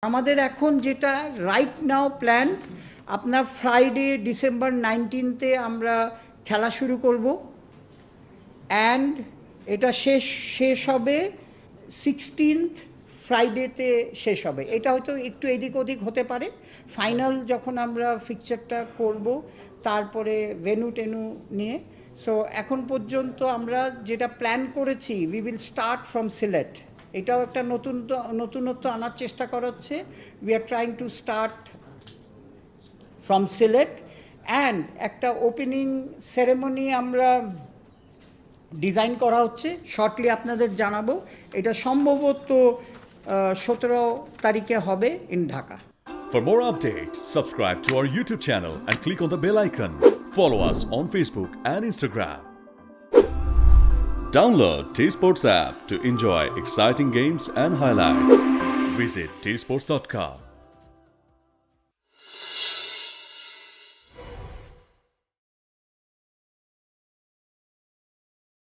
আমাদের এখন যেটা রাইট নাও প্ল্যান, আপনার ফ্রাইডে ডিসেম্বর 19-তে আমরা খেলা শুরু করব, অ্যান্ড এটা শেষ হবে 16th ফ্রাইডেতে শেষ হবে। এটা হয়তো একটু এদিক ওদিক হতে পারে, ফাইনাল যখন আমরা ফিকচারটা করব তারপরে ভেনু টেনু নিয়ে। সো এখন পর্যন্ত আমরা যেটা প্ল্যান করেছি, we will start from Sylhet. এটাও একটা নতুনত্ব আনার চেষ্টা করা হচ্ছে। We are trying to start from Sylhet, and একটা ওপেনিং সেরেমনি আমরা ডিজাইন করা হচ্ছে, শর্টলি আপনাদের জানাবো। এটা সম্ভবত 17 তারিখে হবে in Dhaka. For more updates, subscribe to our YouTube channel and click on the bell icon. Follow us on Facebook and Instagram. Download T-Sports app to enjoy exciting games and highlights. Visit tsports.com.